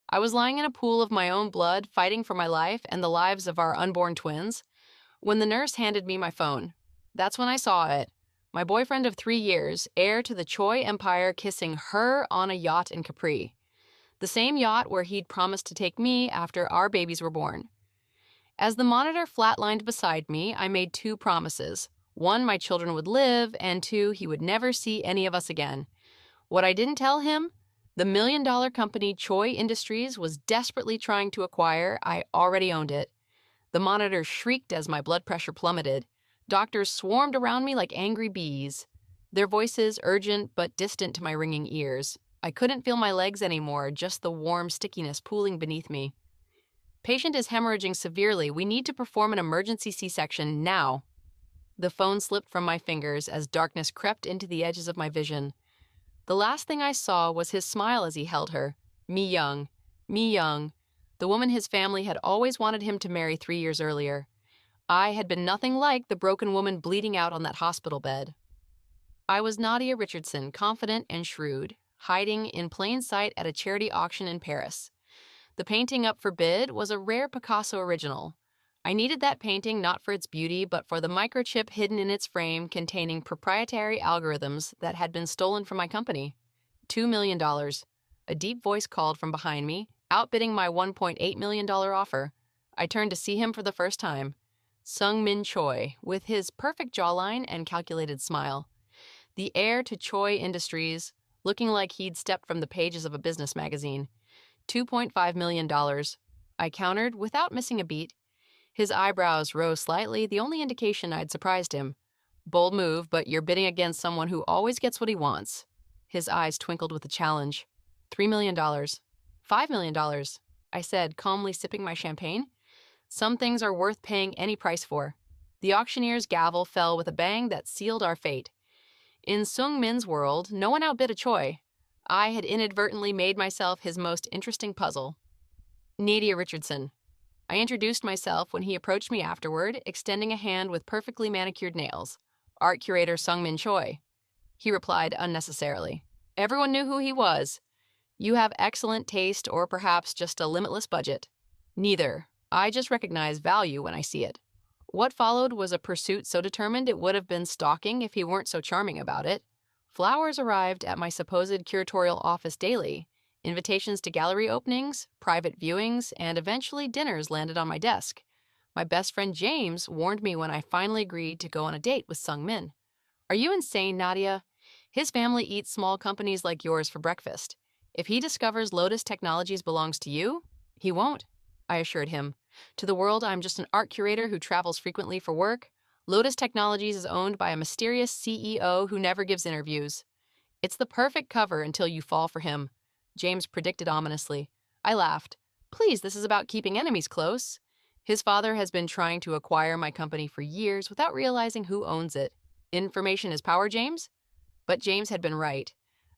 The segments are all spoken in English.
I was lying in a pool of my own blood, fighting for my life and the lives of our unborn twins, when the nurse handed me my phone. That's when I saw it. My boyfriend of 3 years, heir to the Choi Empire, kissing her on a yacht in Capri. The same yacht where he'd promised to take me after our babies were born. As the monitor flatlined beside me, I made two promises. One, my children would live, and two, he would never see any of us again. What I didn't tell him? The million-dollar company Choi Industries was desperately trying to acquire. I already owned it. The monitor shrieked as my blood pressure plummeted. Doctors swarmed around me like angry bees, their voices urgent but distant to my ringing ears. I couldn't feel my legs anymore, just the warm stickiness pooling beneath me. Patient is hemorrhaging severely. We need to perform an emergency C-section now. The phone slipped from my fingers as darkness crept into the edges of my vision. The last thing I saw was his smile as he held her. Me Young. Me Young. The woman his family had always wanted him to marry 3 years earlier. I had been nothing like the broken woman bleeding out on that hospital bed. I was Nadia Richardson, confident and shrewd, hiding in plain sight at a charity auction in Paris. The painting up for bid was a rare Picasso original. I needed that painting not for its beauty, but for the microchip hidden in its frame containing proprietary algorithms that had been stolen from my company. $2 million. A deep voice called from behind me, outbidding my $1.8 million offer. I turned to see him for the first time. Sung-Min Choi, with his perfect jawline and calculated smile. The heir to Choi Industries, looking like he'd stepped from the pages of a business magazine. $2.5 million. I countered without missing a beat. His eyebrows rose slightly, the only indication I'd surprised him. Bold move, but you're bidding against someone who always gets what he wants. His eyes twinkled with a challenge. $3 million. $5 million, I said, calmly sipping my champagne. Some things are worth paying any price for. The auctioneer's gavel fell with a bang that sealed our fate. In Sung Min's world, no one outbid a Choi. I had inadvertently made myself his most interesting puzzle. Nadia Richardson. I introduced myself when he approached me afterward, extending a hand with perfectly manicured nails. Art curator Sung-Min Choi. He replied unnecessarily. Everyone knew who he was. You have excellent taste or perhaps just a limitless budget. Neither. I just recognize value when I see it. What followed was a pursuit so determined it would have been stalking if he weren't so charming about it. Flowers arrived at my supposed curatorial office daily. Invitations to gallery openings, private viewings, and eventually dinners landed on my desk. My best friend James warned me when I finally agreed to go on a date with Sung Min. Are you insane, Nadia? His family eats small companies like yours for breakfast. If he discovers Lotus Technologies belongs to you, he won't, I assured him. To the world, I'm just an art curator who travels frequently for work. Lotus Technologies is owned by a mysterious CEO who never gives interviews. It's the perfect cover until you fall for him, James predicted ominously. I laughed. Please, this is about keeping enemies close. His father has been trying to acquire my company for years without realizing who owns it. Information is power, James? But James had been right.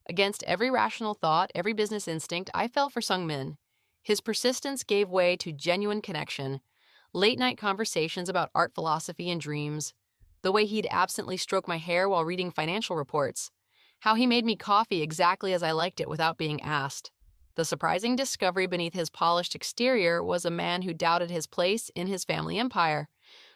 Against every rational thought, every business instinct, I fell for Sung Min. His persistence gave way to genuine connection. Late-night conversations about art philosophy and dreams. The way he'd absently stroke my hair while reading financial reports. How he made me coffee exactly as I liked it without being asked. The surprising discovery beneath his polished exterior was a man who doubted his place in his family empire,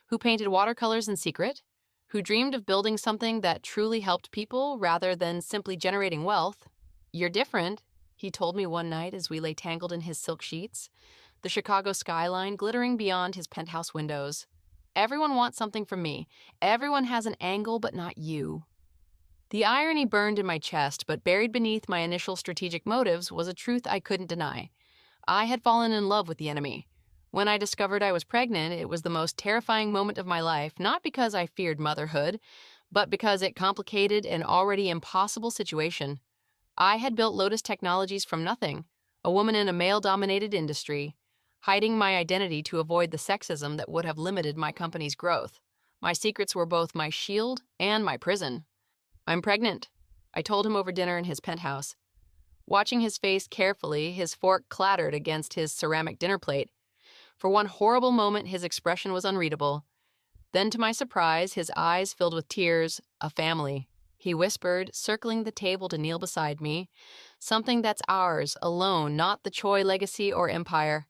who painted watercolors in secret, who dreamed of building something that truly helped people rather than simply generating wealth. You're different, he told me one night as we lay tangled in his silk sheets, the Chicago skyline glittering beyond his penthouse windows. Everyone wants something from me. Everyone has an angle, but not you. The irony burned in my chest, but buried beneath my initial strategic motives was a truth I couldn't deny. I had fallen in love with the enemy. When I discovered I was pregnant, it was the most terrifying moment of my life, not because I feared motherhood, but because it complicated an already impossible situation. I had built Lotus Technologies from nothing, a woman in a male-dominated industry, hiding my identity to avoid the sexism that would have limited my company's growth. My secrets were both my shield and my prison. I'm pregnant, I told him over dinner in his penthouse. Watching his face carefully, his fork clattered against his ceramic dinner plate. For one horrible moment, his expression was unreadable. Then, to my surprise, his eyes filled with tears. A family, he whispered, circling the table to kneel beside me. Something that's ours, alone, not the Choi legacy or empire.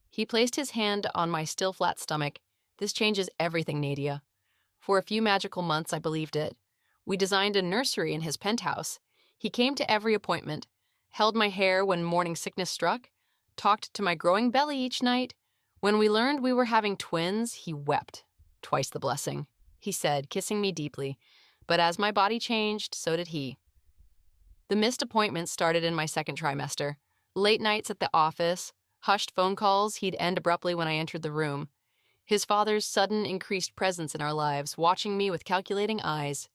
He placed his hand on my still flat stomach. This changes everything, Nadia. For a few magical months, I believed it. We designed a nursery in his penthouse. He came to every appointment, held my hair when morning sickness struck, talked to my growing belly each night. When we learned we were having twins, he wept. Twice the blessing, he said, kissing me deeply. But as my body changed, so did he. The missed appointments started in my second trimester. Late nights at the office, hushed phone calls he'd end abruptly when I entered the room. His father's sudden increased presence in our lives, watching me with calculating eyes.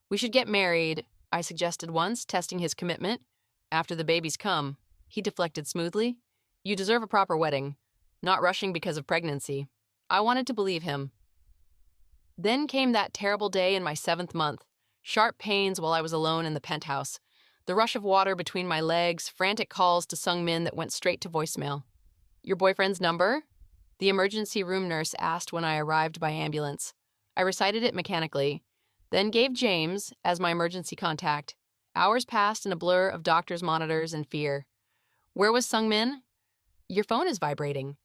We should get married, I suggested once, testing his commitment. After the babies come, he deflected smoothly. You deserve a proper wedding, not rushing because of pregnancy. I wanted to believe him. Then came that terrible day in my 7th month. Sharp pains while I was alone in the penthouse. The rush of water between my legs, frantic calls to Sung Min that went straight to voicemail. Your boyfriend's number? The emergency room nurse asked when I arrived by ambulance. I recited it mechanically, then gave James as my emergency contact. Hours passed in a blur of doctors' monitors and fear. Where was Sung Min? Your phone is vibrating.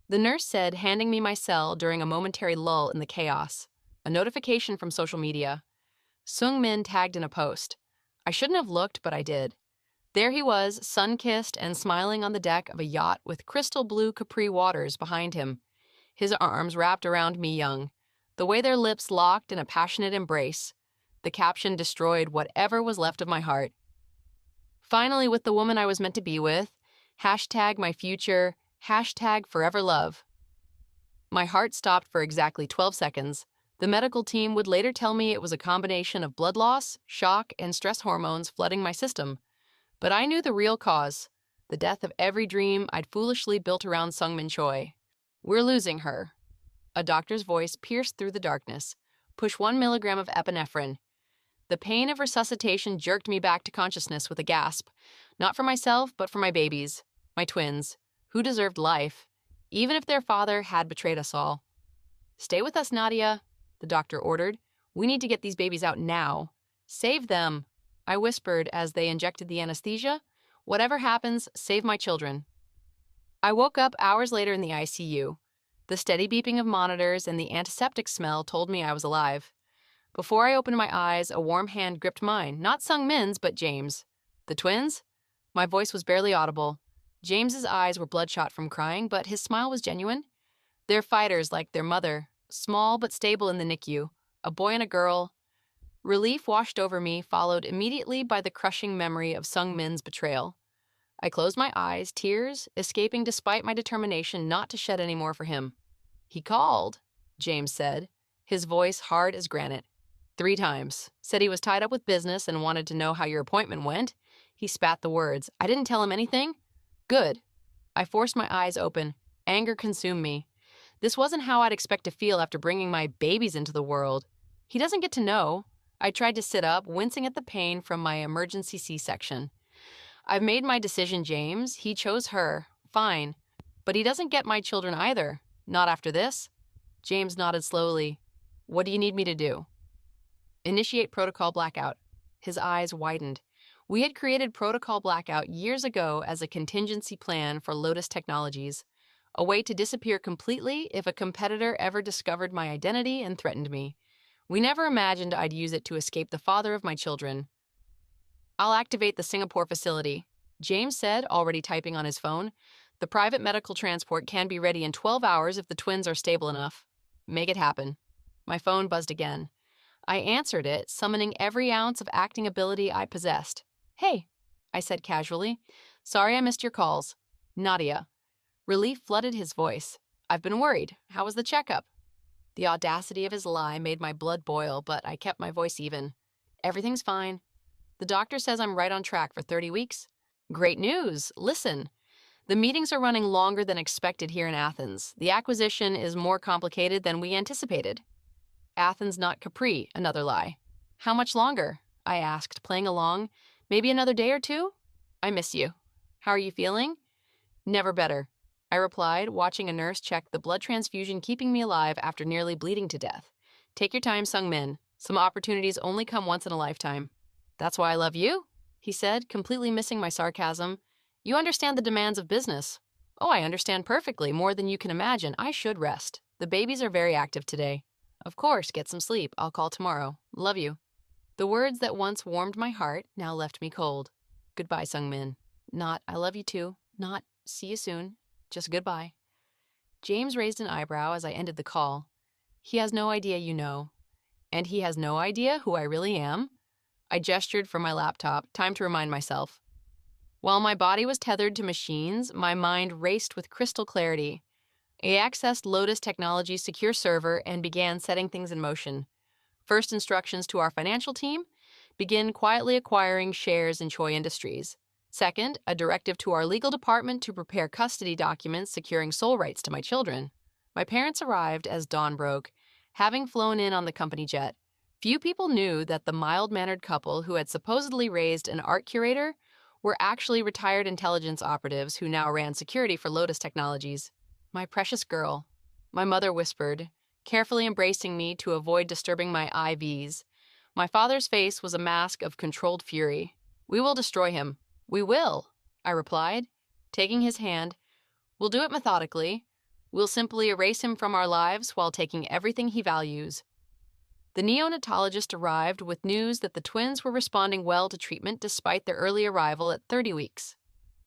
The nurse said, handing me my cell during a momentary lull in the chaos. A notification from social media. Sung Min tagged in a post. I shouldn't have looked, but I did. There he was, sun-kissed and smiling on the deck of a yacht with crystal blue Capri waters behind him, his arms wrapped around me young, the way their lips locked in a passionate embrace. The caption destroyed whatever was left of my heart. Finally with the woman I was meant to be with, hashtag my future, hashtag forever love. My heart stopped for exactly 12 seconds. The medical team would later tell me it was a combination of blood loss, shock, and stress hormones flooding my system. But I knew the real cause, the death of every dream I'd foolishly built around Sung Min Choi. We're losing her. A doctor's voice pierced through the darkness. Push 1 milligram of epinephrine. The pain of resuscitation jerked me back to consciousness with a gasp. Not for myself, but for my babies, my twins, who deserved life, even if their father had betrayed us all. Stay with us, Nadia, the doctor ordered. We need to get these babies out now. Save them, I whispered as they injected the anesthesia. Whatever happens, save my children. I woke up hours later in the ICU. The steady beeping of monitors and the antiseptic smell told me I was alive. Before I opened my eyes, a warm hand gripped mine, not Sung Min's, but James. The twins? My voice was barely audible. James's eyes were bloodshot from crying, but his smile was genuine. They're fighters like their mother, small but stable in the NICU, a boy and a girl. Relief washed over me, followed immediately by the crushing memory of Sung Min's betrayal. I closed my eyes, tears escaping despite my determination not to shed any more for him. He called, James said, his voice hard as granite. 3 times. Said he was tied up with business and wanted to know how your appointment went. He spat the words. I didn't tell him anything? Good. I forced my eyes open. Anger consumed me. This wasn't how I'd expect to feel after bringing my babies into the world. He doesn't get to know. I tried to sit up, wincing at the pain from my emergency C-section. I've made my decision, James. He chose her. Fine. But he doesn't get my children either. Not after this. James nodded slowly. What do you need me to do? Initiate protocol blackout. His eyes widened. We had created protocol blackout years ago as a contingency plan for Lotus Technologies, a way to disappear completely if a competitor ever discovered my identity and threatened me. We never imagined I'd use it to escape the father of my children. I'll activate the Singapore facility, James said, already typing on his phone. The private medical transport can be ready in 12 hours if the twins are stable enough. Make it happen. My phone buzzed again. I answered it, summoning every ounce of acting ability I possessed. Hey, I said casually. Sorry I missed your calls. Nadia. Relief flooded his voice. I've been worried. How was the checkup? The audacity of his lie made my blood boil, but I kept my voice even. Everything's fine. The doctor says I'm right on track for 30 weeks. Great news. Listen. The meetings are running longer than expected here in Athens. The acquisition is more complicated than we anticipated. Athens, not Capri, another lie. How much longer? I asked, playing along. Maybe another day or 2? I miss you. How are you feeling? Never better, I replied, watching a nurse check the blood transfusion keeping me alive after nearly bleeding to death. Take your time, Sung Min. Some opportunities only come once in a lifetime. That's why I love you, he said, completely missing my sarcasm. You understand the demands of business. Oh, I understand perfectly, more than you can imagine. I should rest. The babies are very active today. Of course, get some sleep. I'll call tomorrow. Love you. The words that once warmed my heart now left me cold. Goodbye, Sung-min. Not, I love you too. Not, see you soon. Just goodbye. James raised an eyebrow as I ended the call. He has no idea you know. And he has no idea who I really am? I gestured for my laptop, time to remind myself. While my body was tethered to machines, my mind raced with crystal clarity. I accessed Lotus Technologies' secure server and began setting things in motion. First instructions to our financial team: begin quietly acquiring shares in Choi Industries. Second, a directive to our legal department to prepare custody documents securing sole rights to my children. My parents arrived as dawn broke, having flown in on the company jet. Few people knew that the mild-mannered couple who had supposedly raised an art curator were actually retired intelligence operatives who now ran security for Lotus Technologies. My precious girl, my mother whispered, carefully embracing me to avoid disturbing my IVs. My father's face was a mask of controlled fury. We will destroy him. We will, I replied, taking his hand. We'll do it methodically. We'll simply erase him from our lives while taking everything he values. The neonatologist arrived with news that the twins were responding well to treatment despite their early arrival at 30 weeks.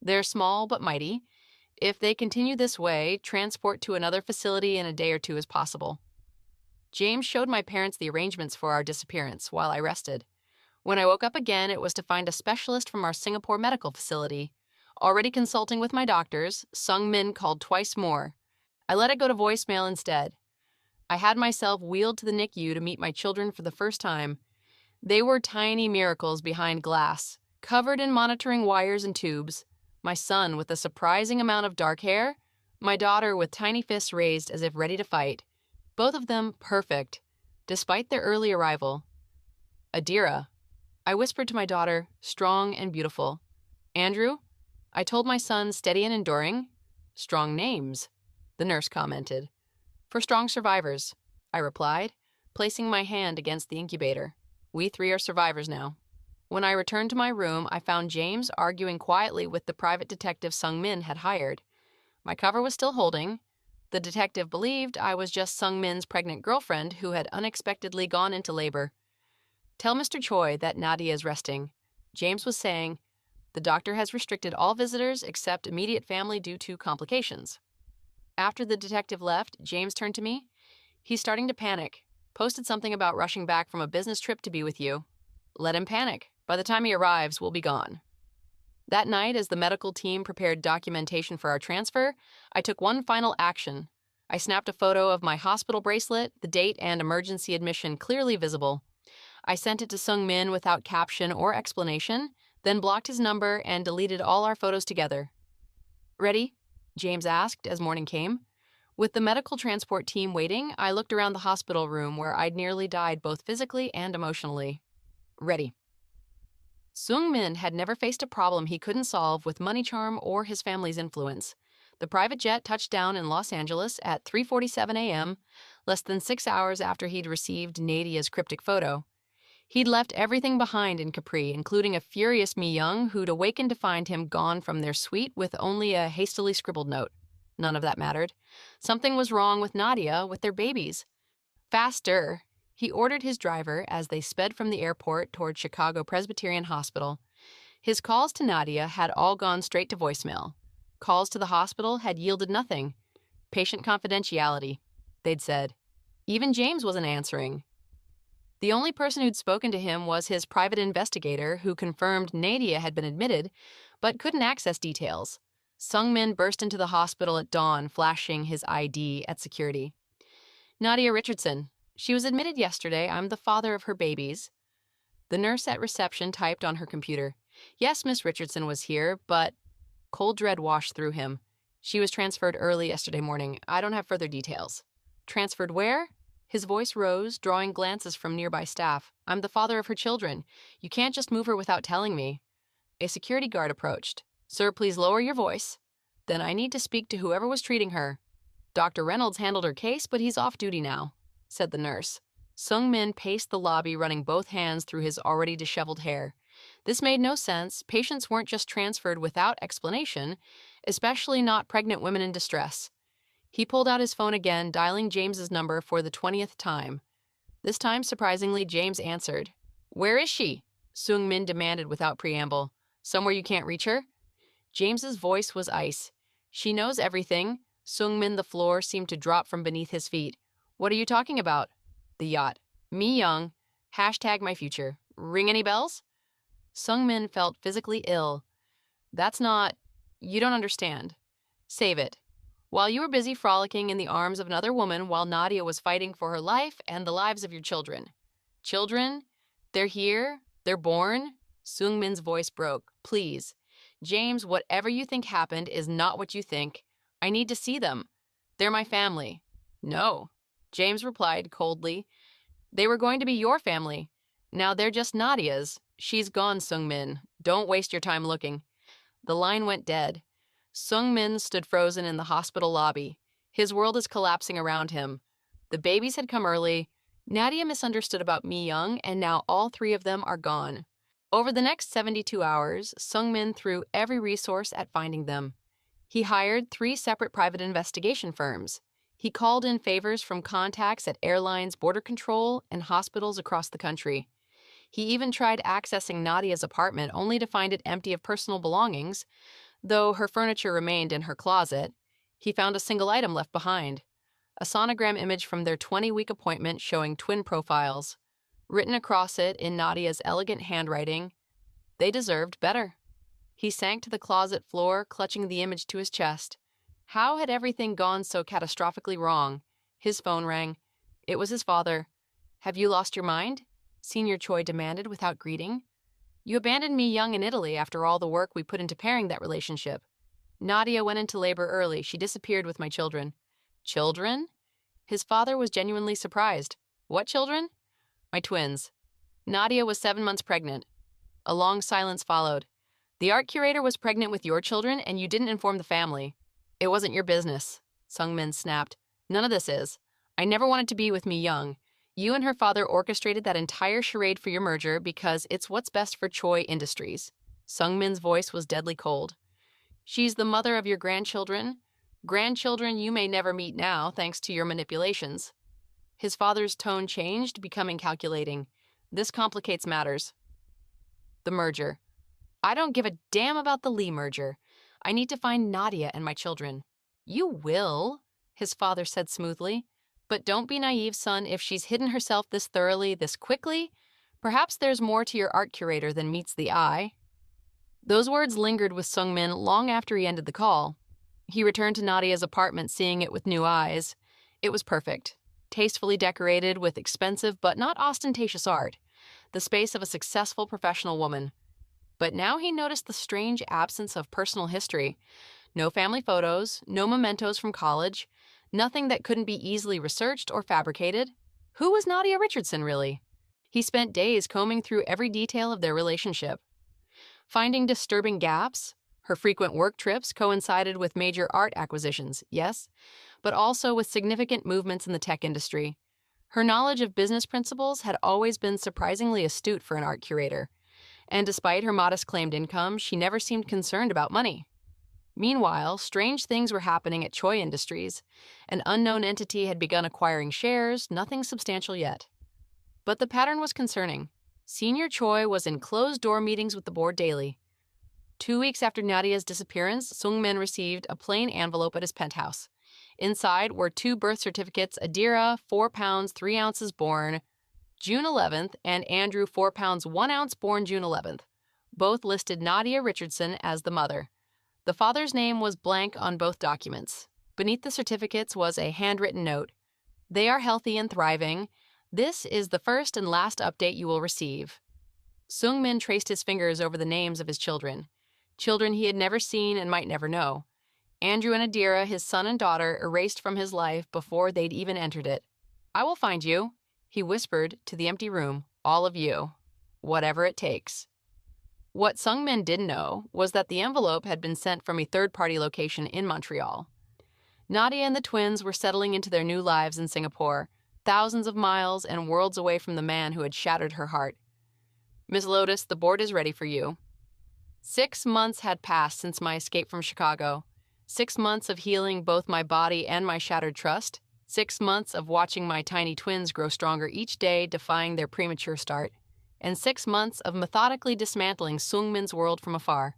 They're small but mighty. If they continue this way, transport to another facility in a day or two is possible. James showed my parents the arrangements for our disappearance while I rested. When I woke up again, it was to find a specialist from our Singapore medical facility. Already consulting with my doctors, Sung-min called twice more. I let it go to voicemail instead. I had myself wheeled to the NICU to meet my children for the first time. They were tiny miracles behind glass, covered in monitoring wires and tubes. My son with a surprising amount of dark hair, my daughter with tiny fists raised as if ready to fight. Both of them perfect, despite their early arrival. Adira, I whispered to my daughter, strong and beautiful. Andrew, I told my son, steady and enduring. Strong names, the nurse commented. For strong survivors, I replied, placing my hand against the incubator. We three are survivors now. When I returned to my room, I found James arguing quietly with the private detective Sung-min had hired. My cover was still holding. The detective believed I was just Sung-min's pregnant girlfriend who had unexpectedly gone into labor. Tell Mr. Choi that Nadia is resting, James was saying. The doctor has restricted all visitors except immediate family due to complications. After the detective left, James turned to me. He's starting to panic. Posted something about rushing back from a business trip to be with you. Let him panic. By the time he arrives, we'll be gone. That night, as the medical team prepared documentation for our transfer, I took one final action. I snapped a photo of my hospital bracelet, the date and emergency admission clearly visible. I sent it to Sung-min without caption or explanation, then blocked his number and deleted all our photos together. Ready? James asked as morning came. With the medical transport team waiting, I looked around the hospital room where I'd nearly died both physically and emotionally. Ready. Sung-min had never faced a problem he couldn't solve with money charm or his family's influence. The private jet touched down in Los Angeles at 3:47 a.m., less than 6 hours after he'd received Nadia's cryptic photo. He'd left everything behind in Capri, including a furious Mi Young who'd awakened to find him gone from their suite with only a hastily scribbled note. None of that mattered. Something was wrong with Nadia, with their babies. Faster! He ordered his driver as they sped from the airport toward Chicago Presbyterian Hospital. His calls to Nadia had all gone straight to voicemail. Calls to the hospital had yielded nothing. Patient confidentiality, they'd said. Even James wasn't answering. The only person who'd spoken to him was his private investigator, who confirmed Nadia had been admitted, but couldn't access details. Sung-min burst into the hospital at dawn, flashing his ID at security. Nadia Richardson. She was admitted yesterday. I'm the father of her babies. The nurse at reception typed on her computer. Yes, Miss Richardson was here, but... Cold dread washed through him. She was transferred early yesterday morning. I don't have further details. Transferred where? His voice rose, drawing glances from nearby staff. I'm the father of her children. You can't just move her without telling me. A security guard approached. Sir, please lower your voice. Then I need to speak to whoever was treating her. Dr. Reynolds handled her case, but he's off duty now, said the nurse. Sung-min paced the lobby, running both hands through his already disheveled hair. This made no sense. Patients weren't just transferred without explanation, especially not pregnant women in distress. He pulled out his phone again, dialing James's number for the 20th time. This time, surprisingly, James answered. "Where is she?" Sung Min demanded without preamble. "Somewhere you can't reach her?" James's voice was ice. "She knows everything." Sung Min, the floor seemed to drop from beneath his feet. "What are you talking about?" "The yacht. Me young. Hashtag my future. Ring any bells?" Sung Min felt physically ill. "That's not... You don't understand. Save it. While you were busy frolicking in the arms of another woman while Nadia was fighting for her life and the lives of your children." "Children? They're here? They're born?" Sung Min's voice broke. "Please. James, whatever you think happened is not what you think. I need to see them. They're my family." "No," James replied coldly. "They were going to be your family. Now they're just Nadia's. She's gone, Sung Min. Don't waste your time looking." The line went dead. Sung Min stood frozen in the hospital lobby. His world is collapsing around him. The babies had come early. Nadia misunderstood about Mi Young, and now all three of them are gone. Over the next 72 hours, Sung Min threw every resource at finding them. He hired 3 separate private investigation firms. He called in favors from contacts at airlines, border control, and hospitals across the country. He even tried accessing Nadia's apartment only to find it empty of personal belongings. Though her furniture remained in her closet, he found a single item left behind: a sonogram image from their 20-week appointment showing twin profiles. Written across it in Nadia's elegant handwriting, "They deserved better." He sank to the closet floor, clutching the image to his chest. How had everything gone so catastrophically wrong? His phone rang. It was his father. "Have you lost your mind?" Senior Choi demanded without greeting. "You abandoned me young in Italy after all the work we put into pairing that relationship. Nadia went into labor early. She disappeared with my children." "Children?" His father was genuinely surprised. "What children?" "My twins. Nadia was 7 months pregnant." A long silence followed. "The art curator was pregnant with your children, and you didn't inform the family." "It wasn't your business," Sung Min snapped. "None of this is. I never wanted to be with Mi Young. You and her father orchestrated that entire charade for your merger because it's what's best for Choi Industries." Sung Min's voice was deadly cold. "She's the mother of your grandchildren. Grandchildren you may never meet now, thanks to your manipulations." His father's tone changed, becoming calculating. "This complicates matters." "The merger. I don't give a damn about the Lee merger. I need to find Nadia and my children." "You will," his father said smoothly. "But don't be naive, son. If she's hidden herself this thoroughly, this quickly, perhaps there's more to your art curator than meets the eye." Those words lingered with Sung Min long after he ended the call. He returned to Nadia's apartment, seeing it with new eyes. It was perfect, tastefully decorated with expensive but not ostentatious art, the space of a successful professional woman. But now he noticed the strange absence of personal history. No family photos, no mementos from college, nothing that couldn't be easily researched or fabricated. Who was Nadia Richardson, really? He spent days combing through every detail of their relationship, finding disturbing gaps. Her frequent work trips coincided with major art acquisitions, yes, but also with significant movements in the tech industry. Her knowledge of business principles had always been surprisingly astute for an art curator, and despite her modest claimed income, she never seemed concerned about money. Meanwhile, strange things were happening at Choi Industries. An unknown entity had begun acquiring shares, nothing substantial yet. But the pattern was concerning. Senior Choi was in closed-door meetings with the board daily. 2 weeks after Nadia's disappearance, Sung Min received a plain envelope at his penthouse. Inside were 2 birth certificates: Adira, 4 pounds 3 ounces, born June 11th, and Andrew, 4 pounds 1 ounce, born June 11th. Both listed Nadia Richardson as the mother. The father's name was blank on both documents. Beneath the certificates was a handwritten note. "They are healthy and thriving. This is the first and last update you will receive." Sung Min traced his fingers over the names of his children. Children he had never seen and might never know. Andrew and Adira, his son and daughter, erased from his life before they'd even entered it. "I will find you," he whispered to the empty room. "All of you. Whatever it takes." What Sung Min didn't know was that the envelope had been sent from a third-party location in Montreal. Nadia and the twins were settling into their new lives in Singapore, thousands of miles and worlds away from the man who had shattered her heart. Miss Lotus, the board is ready for you. 6 months had passed since my escape from Chicago. 6 months of healing both my body and my shattered trust. 6 months of watching my tiny twins grow stronger each day, defying their premature start. And 6 months of methodically dismantling Sungmin's world from afar.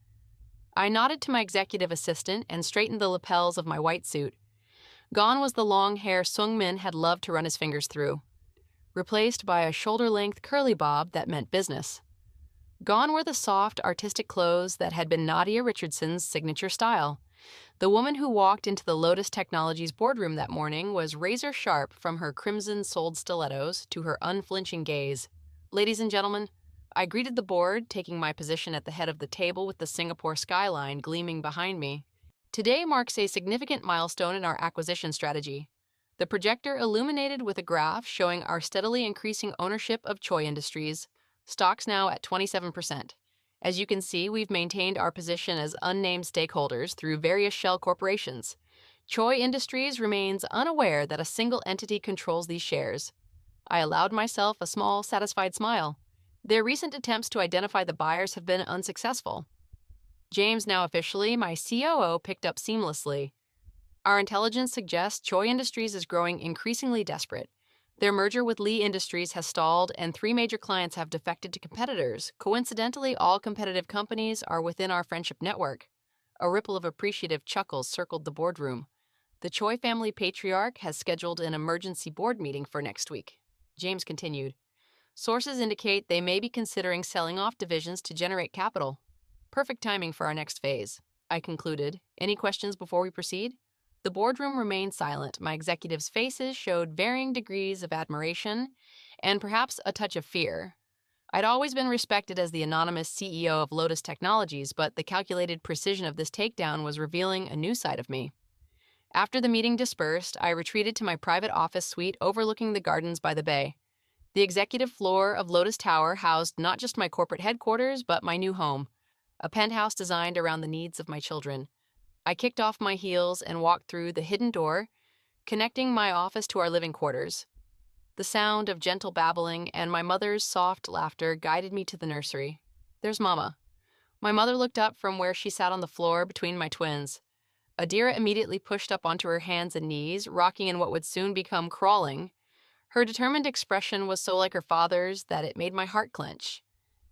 I nodded to my executive assistant and straightened the lapels of my white suit. Gone was the long hair Sungmin had loved to run his fingers through, replaced by a shoulder-length curly bob that meant business. Gone were the soft, artistic clothes that had been Nadia Richardson's signature style. The woman who walked into the Lotus Technologies boardroom that morning was razor-sharp from her crimson-soled stilettos to her unflinching gaze. Ladies and gentlemen, I greeted the board, taking my position at the head of the table with the Singapore skyline gleaming behind me. Today marks a significant milestone in our acquisition strategy. The projector illuminated with a graph showing our steadily increasing ownership of Choi Industries, stocks now at 27%. As you can see, we've maintained our position as unnamed stakeholders through various shell corporations. Choi Industries remains unaware that a single entity controls these shares. I allowed myself a small, satisfied smile. Their recent attempts to identify the buyers have been unsuccessful. James, now officially my COO, picked up seamlessly. Our intelligence suggests Choi Industries is growing increasingly desperate. Their merger with Lee Industries has stalled, and 3 major clients have defected to competitors. Coincidentally, all competitive companies are within our friendship network. A ripple of appreciative chuckles circled the boardroom. The Choi family patriarch has scheduled an emergency board meeting for next week. James continued. Sources indicate they may be considering selling off divisions to generate capital. Perfect timing for our next phase. I concluded. Any questions before we proceed? The boardroom remained silent. My executives' faces showed varying degrees of admiration and perhaps a touch of fear. I'd always been respected as the anonymous CEO of Lotus Technologies, but the calculated precision of this takedown was revealing a new side of me. After the meeting dispersed, I retreated to my private office suite overlooking the gardens by the bay. The executive floor of Lotus Tower housed not just my corporate headquarters, but my new home, a penthouse designed around the needs of my children. I kicked off my heels and walked through the hidden door, connecting my office to our living quarters. The sound of gentle babbling and my mother's soft laughter guided me to the nursery. There's Mama. My mother looked up from where she sat on the floor between my twins. Adira immediately pushed up onto her hands and knees, rocking in what would soon become crawling. Her determined expression was so like her father's that it made my heart clench.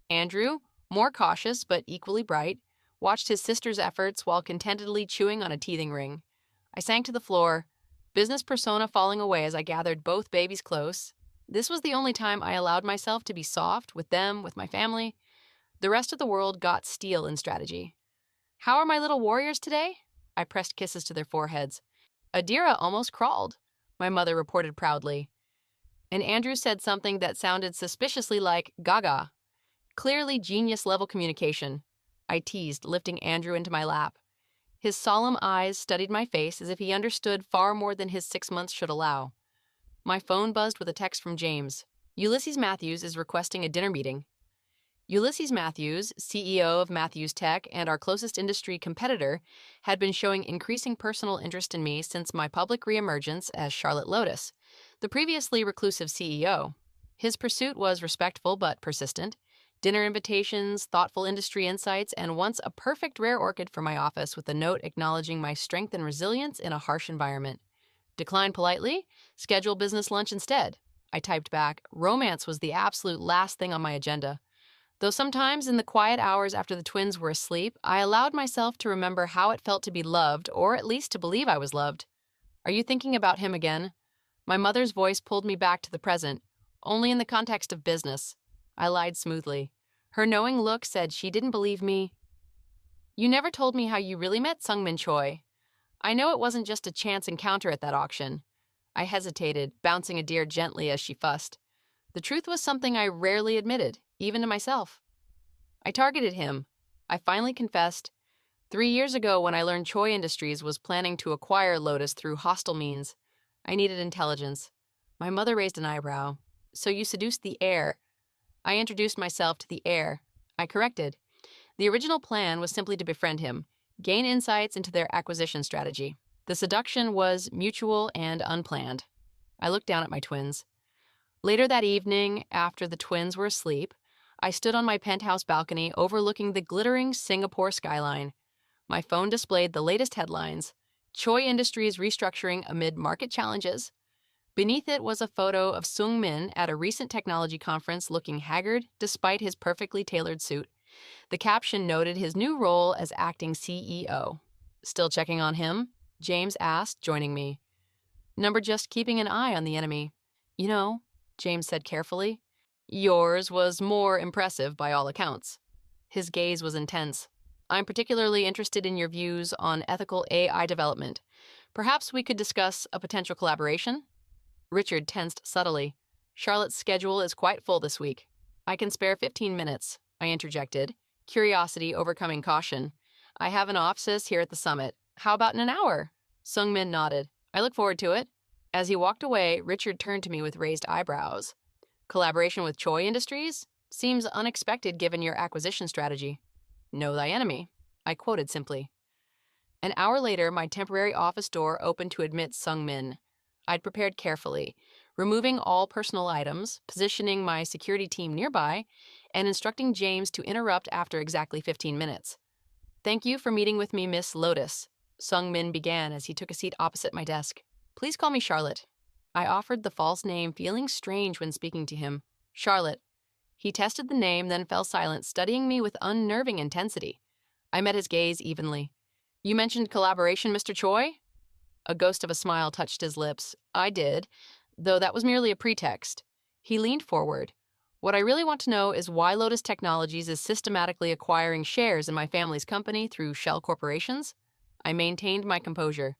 Andrew, more cautious but equally bright, watched his sister's efforts while contentedly chewing on a teething ring. I sank to the floor, business persona falling away as I gathered both babies close. This was the only time I allowed myself to be soft with them, with my family. The rest of the world got steel in strategy. How are my little warriors today? I pressed kisses to their foreheads. Adira almost crawled, my mother reported proudly. And Andrew said something that sounded suspiciously like gaga. Clearly genius-level communication. I teased, lifting Andrew into my lap. His solemn eyes studied my face as if he understood far more than his 6 months should allow. My phone buzzed with a text from James. Ulysses Matthews is requesting a dinner meeting. Ulysses Matthews, CEO of Matthews Tech and our closest industry competitor, had been showing increasing personal interest in me since my public reemergence as Charlotte Lotus, the previously reclusive CEO. His pursuit was respectful but persistent. Dinner invitations, thoughtful industry insights, and once a perfect rare orchid for my office with a note acknowledging my strength and resilience in a harsh environment. Decline politely, schedule business lunch instead. I typed back, romance was the absolute last thing on my agenda. Though sometimes in the quiet hours after the twins were asleep, I allowed myself to remember how it felt to be loved, or at least to believe I was loved. Are you thinking about him again? My mother's voice pulled me back to the present, only in the context of business. I lied smoothly. Her knowing look said she didn't believe me. You never told me how you really met Sungmin Choi. I know it wasn't just a chance encounter at that auction. I hesitated, bouncing Adir gently as she fussed. The truth was something I rarely admitted, even to myself. I targeted him. I finally confessed. 3 years ago, when I learned Choi Industries was planning to acquire Lotus through hostile means, I needed intelligence. My mother raised an eyebrow. So you seduced the heir. I introduced myself to the heir. I corrected. The original plan was simply to befriend him, gain insights into their acquisition strategy. The seduction was mutual and unplanned. I looked down at my twins. Later that evening, after the twins were asleep, I stood on my penthouse balcony overlooking the glittering Singapore skyline. My phone displayed the latest headlines: Choi Industries restructuring amid market challenges. Beneath it was a photo of Sung Min at a recent technology conference looking haggard despite his perfectly tailored suit. The caption noted his new role as acting CEO. Still checking on him? James asked, joining me. Number just keeping an eye on the enemy. You know, James said carefully, yours was more impressive by all accounts. His gaze was intense. I'm particularly interested in your views on ethical AI development. Perhaps we could discuss a potential collaboration? Richard tensed subtly. Charlotte's schedule is quite full this week. I can spare 15 minutes, I interjected, curiosity overcoming caution. I have an office here at the summit. How about in an hour? Sung-min nodded. I look forward to it. As he walked away, Richard turned to me with raised eyebrows. Collaboration with Choi Industries? Seems unexpected given your acquisition strategy. Know thy enemy, I quoted simply. An hour later, my temporary office door opened to admit Sung-min. I'd prepared carefully, removing all personal items, positioning my security team nearby, and instructing James to interrupt after exactly 15 minutes. Thank you for meeting with me, Miss Lotus, Sung-min began as he took a seat opposite my desk. Please call me Charlotte. I offered the false name, feeling strange when speaking to him. Charlotte. He tested the name, then fell silent, studying me with unnerving intensity. I met his gaze evenly. You mentioned collaboration, Mr. Choi? A ghost of a smile touched his lips. I did, though that was merely a pretext. He leaned forward. What I really want to know is why Lotus Technologies is systematically acquiring shares in my family's company through shell corporations. I maintained my composure.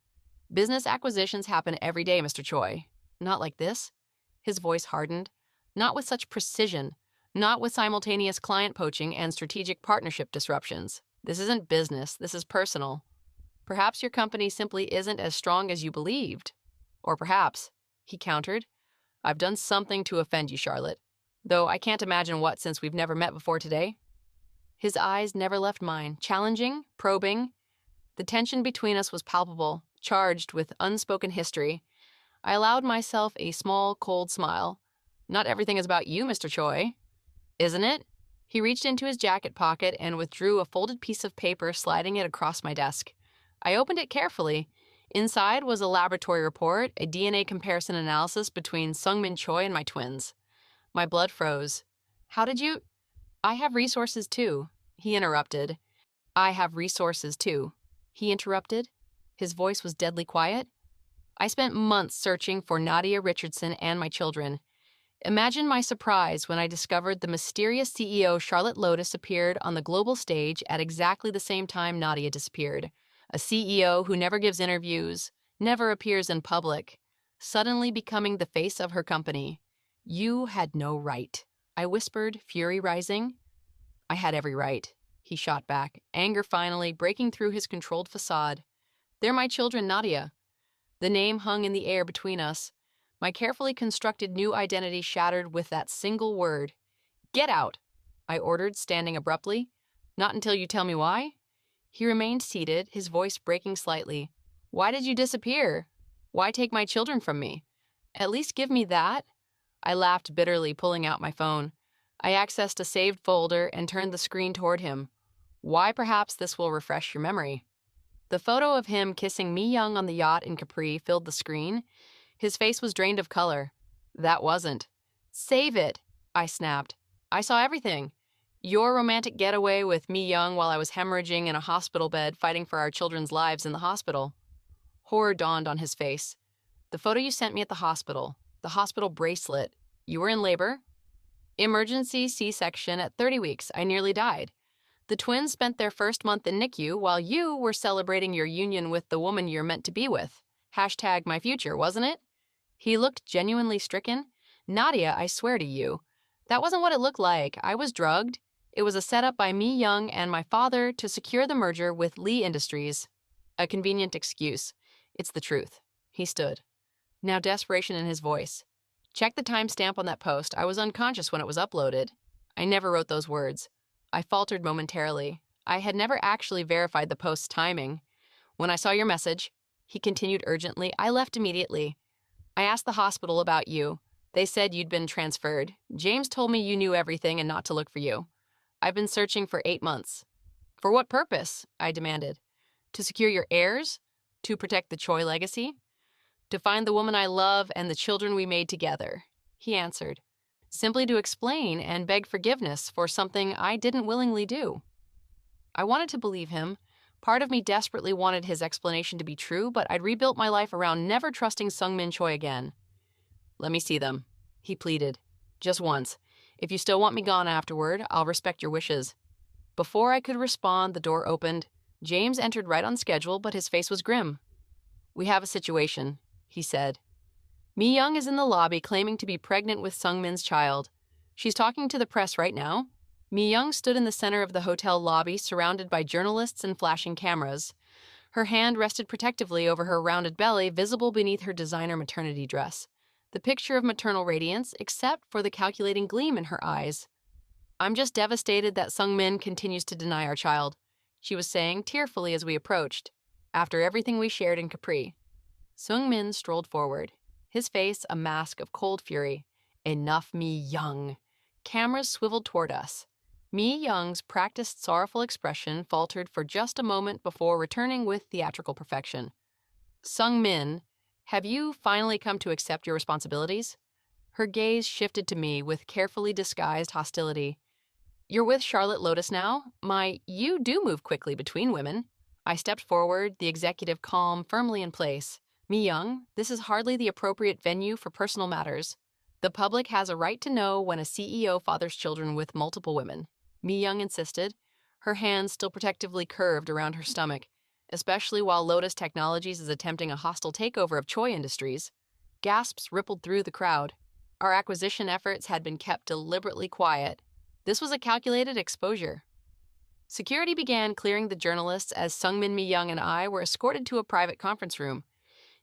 Business acquisitions happen every day, Mr. Choi. Not like this. His voice hardened. Not with such precision. Not with simultaneous client poaching and strategic partnership disruptions. This isn't business. This is personal. Perhaps your company simply isn't as strong as you believed. Or perhaps, he countered, I've done something to offend you, Charlotte. Though I can't imagine what since we've never met before today. His eyes never left mine, challenging, probing. The tension between us was palpable, charged with unspoken history. I allowed myself a small, cold smile. Not everything is about you, Mr. Choi. Isn't it? He reached into his jacket pocket and withdrew a folded piece of paper, sliding it across my desk. I opened it carefully. Inside was a laboratory report, a DNA comparison analysis between Sung-min Choi and my twins. My blood froze. How did you? I have resources too, he interrupted. I have resources too, he interrupted. His voice was deadly quiet. I spent months searching for Nadia Richardson and my children. Imagine my surprise when I discovered the mysterious CEO Charlotte Lotus appeared on the global stage at exactly the same time Nadia disappeared. A CEO who never gives interviews, never appears in public, suddenly becoming the face of her company. You had no right, I whispered, fury rising. I had every right, he shot back, anger finally breaking through his controlled facade. They're my children, Nadia. The name hung in the air between us. My carefully constructed new identity shattered with that single word. Get out, I ordered, standing abruptly. Not until you tell me why. He remained seated, his voice breaking slightly. Why did you disappear? Why take my children from me? At least give me that. I laughed bitterly, pulling out my phone. I accessed a saved folder and turned the screen toward him. Why perhaps this will refresh your memory. The photo of him kissing Mi Young on the yacht in Capri filled the screen. His face was drained of color. That wasn't. Save it, I snapped. I saw everything. Your romantic getaway with Mi Young while I was hemorrhaging in a hospital bed fighting for our children's lives in the hospital. Horror dawned on his face. The photo you sent me at the hospital bracelet. You were in labor. Emergency C-section at 30 weeks. I nearly died. The twins spent their first month in NICU while you were celebrating your union with the woman you're meant to be with. Hashtag my future, wasn't it? He looked genuinely stricken. Nadia, I swear to you. That wasn't what it looked like. I was drugged. It was a setup by Mi Young and my father to secure the merger with Lee Industries. A convenient excuse. It's the truth. He stood. Now desperation in his voice. Check the timestamp on that post. I was unconscious when it was uploaded. I never wrote those words. I faltered momentarily. I had never actually verified the post's timing. When I saw your message, he continued urgently, I left immediately. I asked the hospital about you. They said you'd been transferred. James told me you knew everything and not to look for you. I've been searching for 8 months. For what purpose? I demanded. To secure your heirs? To protect the Choi legacy? To find the woman I love and the children we made together, he answered. Simply to explain and beg forgiveness for something I didn't willingly do. I wanted to believe him. Part of me desperately wanted his explanation to be true, but I'd rebuilt my life around never trusting Sungmin Choi again. Let me see them, he pleaded. Just once. If you still want me gone afterward, I'll respect your wishes. Before I could respond, the door opened. James entered right on schedule, but his face was grim. We have a situation, he said. Mi Young is in the lobby claiming to be pregnant with Sungmin's child. She's talking to the press right now. Mi Young stood in the center of the hotel lobby, surrounded by journalists and flashing cameras. Her hand rested protectively over her rounded belly, visible beneath her designer maternity dress. The picture of maternal radiance, except for the calculating gleam in her eyes. I'm just devastated that Sungmin continues to deny our child, she was saying tearfully as we approached, after everything we shared in Capri. Sungmin strolled forward, his face a mask of cold fury. Enough, Mi Young. Cameras swiveled toward us. Mi Young's practiced sorrowful expression faltered for just a moment before returning with theatrical perfection. Sungmin, have you finally come to accept your responsibilities? Her gaze shifted to me with carefully disguised hostility. You're with Charlotte Lotus now? You do move quickly between women. I stepped forward, the executive calm firmly in place. Mi Young, this is hardly the appropriate venue for personal matters. The public has a right to know when a CEO fathers children with multiple women. Mi Young insisted, her hands still protectively curved around her stomach, especially while Lotus Technologies is attempting a hostile takeover of Choi Industries. Gasps rippled through the crowd. Our acquisition efforts had been kept deliberately quiet. This was a calculated exposure. Security began clearing the journalists as Sungmin, Mi Young, and I were escorted to a private conference room.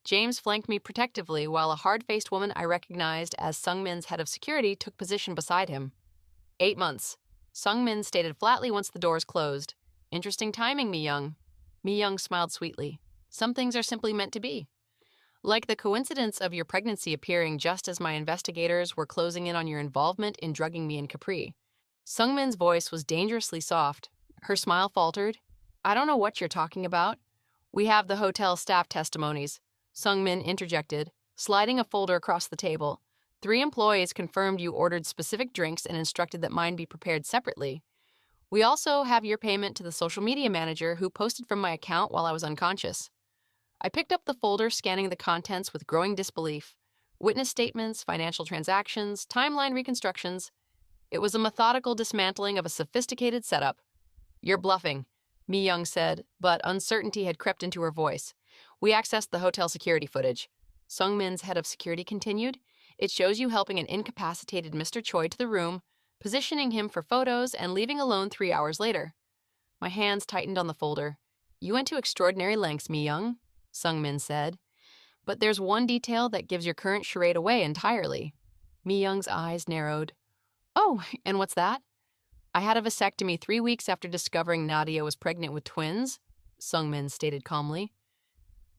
James flanked me protectively while a hard-faced woman I recognized as Sungmin's head of security took position beside him. 8 months. Sungmin stated flatly once the doors closed. Interesting timing, Mi Young. Mi Young smiled sweetly. Some things are simply meant to be. Like the coincidence of your pregnancy appearing just as my investigators were closing in on your involvement in drugging me in Capri. Sungmin's voice was dangerously soft. Her smile faltered. I don't know what you're talking about. We have the hotel staff testimonies, Sungmin interjected, sliding a folder across the table. 3 employees confirmed you ordered specific drinks and instructed that mine be prepared separately. We also have your payment to the social media manager who posted from my account while I was unconscious. I picked up the folder, scanning the contents with growing disbelief. Witness statements, financial transactions, timeline reconstructions. It was a methodical dismantling of a sophisticated setup. You're bluffing, Mi Young said, but uncertainty had crept into her voice. We accessed the hotel security footage. Sungmin's head of security continued. It shows you helping an incapacitated Mr. Choi to the room, positioning him for photos, and leaving alone 3 hours later. My hands tightened on the folder. You went to extraordinary lengths, Mi Young, Sungmin said. But there's one detail that gives your current charade away entirely. Mi Young's eyes narrowed. Oh, and what's that? I had a vasectomy 3 weeks after discovering Nadia was pregnant with twins, Sungmin stated calmly.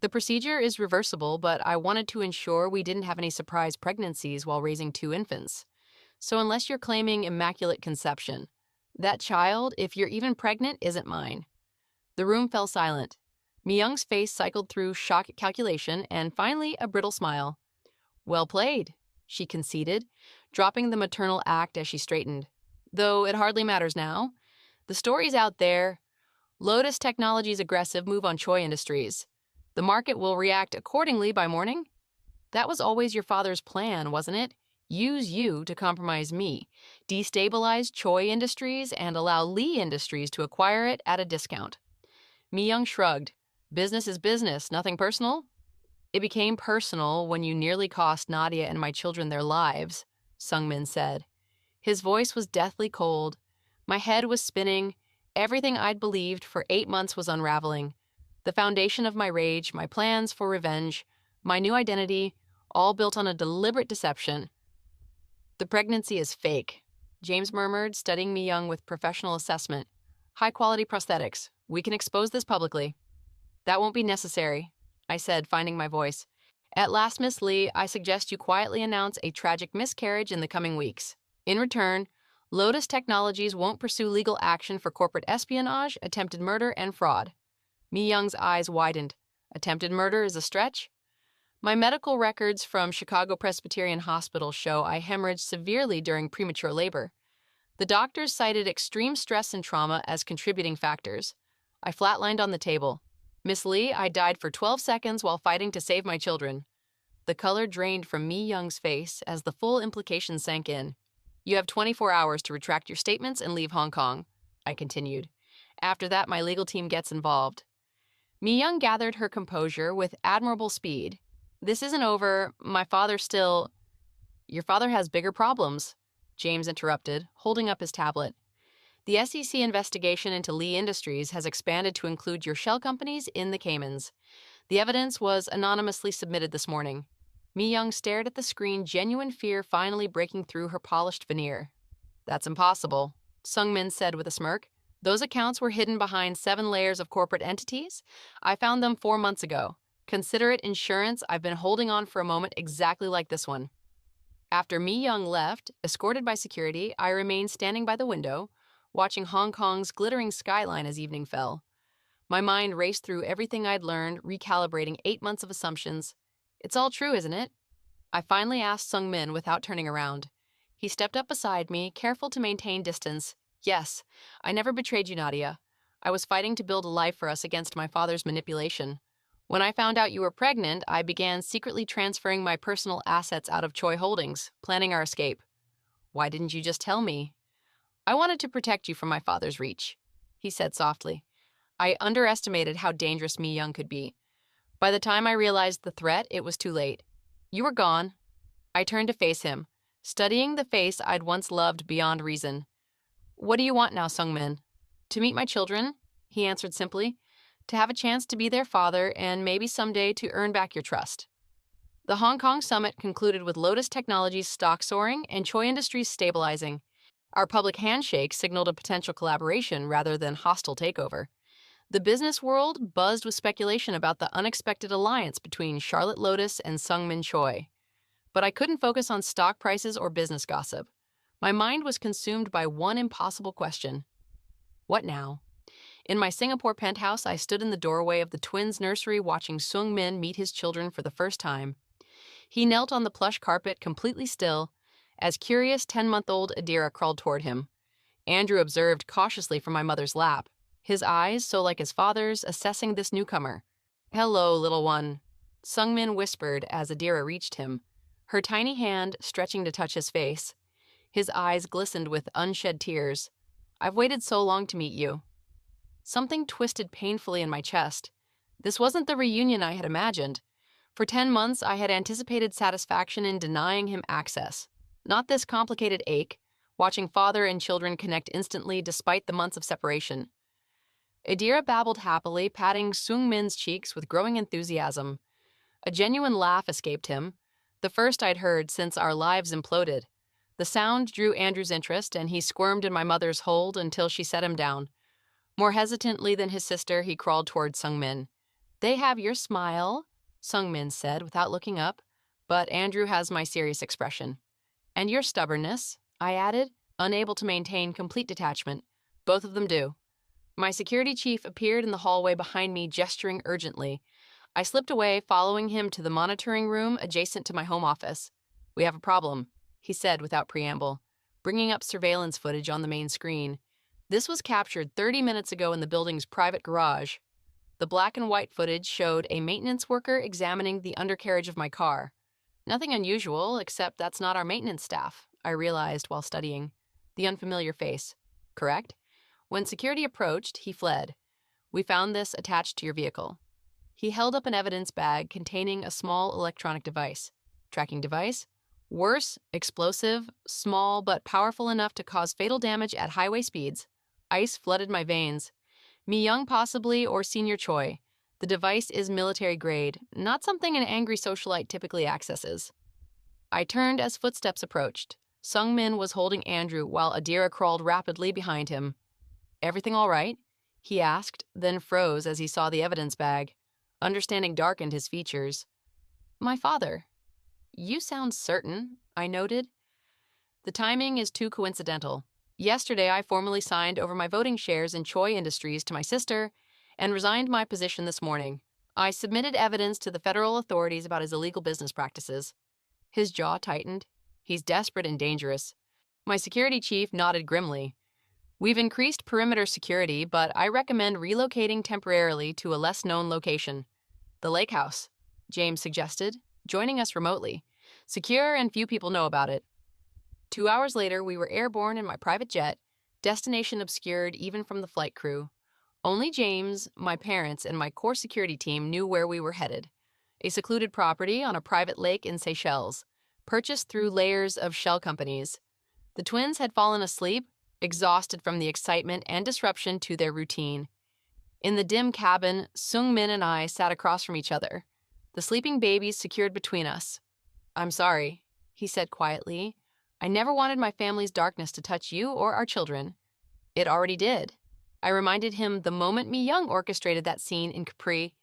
The procedure is reversible, but I wanted to ensure we didn't have any surprise pregnancies while raising 2 infants. So unless you're claiming immaculate conception, that child, if you're even pregnant, isn't mine. The room fell silent. Mi Young's face cycled through shock calculation and finally a brittle smile. Well played, she conceded, dropping the maternal act as she straightened. Though it hardly matters now. The story's out there. Lotus Technologies' aggressive move on Choi Industries. The market will react accordingly by morning. That was always your father's plan, wasn't it? Use you to compromise me, destabilize Choi Industries, and allow Lee Industries to acquire it at a discount. Mi Young shrugged. Business is business, nothing personal? It became personal when you nearly cost Nadia and my children their lives, Sungmin said. His voice was deathly cold. My head was spinning. Everything I'd believed for 8 months was unraveling. The foundation of my rage, my plans for revenge, my new identity, all built on a deliberate deception. The pregnancy is fake, James murmured, studying Mi Young with professional assessment. High-quality prosthetics. We can expose this publicly. That won't be necessary, I said, finding my voice. At last, Miss Lee, I suggest you quietly announce a tragic miscarriage in the coming weeks. In return, Lotus Technologies won't pursue legal action for corporate espionage, attempted murder, and fraud. Mi Young's eyes widened. Attempted murder is a stretch? My medical records from Chicago Presbyterian Hospital show I hemorrhaged severely during premature labor. The doctors cited extreme stress and trauma as contributing factors. I flatlined on the table. Miss Lee, I died for 12 seconds while fighting to save my children. The color drained from Mi Young's face as the full implications sank in. You have 24 hours to retract your statements and leave Hong Kong, I continued. After that, my legal team gets involved. Mi Young gathered her composure with admirable speed. This isn't over. My father still... Your father has bigger problems, James interrupted, holding up his tablet. The SEC investigation into Lee Industries has expanded to include your shell companies in the Caymans. The evidence was anonymously submitted this morning. Mi Young stared at the screen, genuine fear finally breaking through her polished veneer. That's impossible, Sung Min said with a smirk. Those accounts were hidden behind 7 layers of corporate entities. I found them 4 months ago. Consider it insurance I've been holding on for a moment exactly like this one. After Mi Young left, escorted by security, I remained standing by the window, watching Hong Kong's glittering skyline as evening fell. My mind raced through everything I'd learned, recalibrating 8 months of assumptions. It's all true, isn't it? I finally asked Sung Min without turning around. He stepped up beside me, careful to maintain distance. Yes, I never betrayed you, Nadia. I was fighting to build a life for us against my father's manipulation. When I found out you were pregnant, I began secretly transferring my personal assets out of Choi Holdings, planning our escape. Why didn't you just tell me? I wanted to protect you from my father's reach, he said softly. I underestimated how dangerous Mi Young could be. By the time I realized the threat, it was too late. You were gone. I turned to face him, studying the face I'd once loved beyond reason. What do you want now, Sung Min? To meet my children, he answered simply. To have a chance to be their father and maybe someday to earn back your trust. The Hong Kong summit concluded with Lotus Technologies' stock soaring and Choi Industries stabilizing. Our public handshake signaled a potential collaboration rather than hostile takeover. The business world buzzed with speculation about the unexpected alliance between Charlotte Lotus and Sung Min Choi. But I couldn't focus on stock prices or business gossip. My mind was consumed by one impossible question. What now? In my Singapore penthouse, I stood in the doorway of the twins' nursery watching Sung Min meet his children for the first time. He knelt on the plush carpet, completely still, as curious 10-month-old Adira crawled toward him. Andrew observed cautiously from my mother's lap, his eyes, so like his father's, assessing this newcomer. Hello, little one, Sung Min whispered as Adira reached him, her tiny hand stretching to touch his face. His eyes glistened with unshed tears. I've waited so long to meet you. Something twisted painfully in my chest. This wasn't the reunion I had imagined. For 10 months, I had anticipated satisfaction in denying him access. Not this complicated ache, watching father and children connect instantly despite the months of separation. Adira babbled happily, patting Sung Min's cheeks with growing enthusiasm. A genuine laugh escaped him, the first I'd heard since our lives imploded. The sound drew Andrew's interest, and he squirmed in my mother's hold until she set him down. More hesitantly than his sister, he crawled toward Sung Min. They have your smile, Sung Min said without looking up, but Andrew has my serious expression. And your stubbornness, I added, unable to maintain complete detachment. Both of them do. My security chief appeared in the hallway behind me, gesturing urgently. I slipped away, following him to the monitoring room adjacent to my home office. We have a problem, he said without preamble, bringing up surveillance footage on the main screen. This was captured 30 minutes ago in the building's private garage. The black and white footage showed a maintenance worker examining the undercarriage of my car. Nothing unusual, except that's not our maintenance staff, I realized while studying. The unfamiliar face. Correct? When security approached, he fled. We found this attached to your vehicle. He held up an evidence bag containing a small electronic device. Tracking device? Worse, explosive, small but powerful enough to cause fatal damage at highway speeds. Ice flooded my veins. Mi Young possibly, or Senior Choi. The device is military grade, not something an angry socialite typically accesses. I turned as footsteps approached. Sung Min was holding Andrew while Adira crawled rapidly behind him. Everything all right? He asked, then froze as he saw the evidence bag. Understanding darkened his features. My father. You sound certain, I noted. The timing is too coincidental. Yesterday, I formally signed over my voting shares in Choi Industries to my sister and resigned my position this morning. I submitted evidence to the federal authorities about his illegal business practices. His jaw tightened. He's desperate and dangerous. My security chief nodded grimly. We've increased perimeter security, but I recommend relocating temporarily to a less-known location. The lake house, James suggested, joining us remotely. Secure and few people know about it. 2 hours later, we were airborne in my private jet, destination obscured even from the flight crew. Only James, my parents, and my core security team knew where we were headed. A secluded property on a private lake in Seychelles, purchased through layers of shell companies. The twins had fallen asleep, exhausted from the excitement and disruption to their routine. In the dim cabin, Sung-min and I sat across from each other, the sleeping babies secured between us. "I'm sorry," he said quietly. "I never wanted my family's darkness to touch you or our children." It already did. I reminded him the moment Mi Young orchestrated that scene in Capri.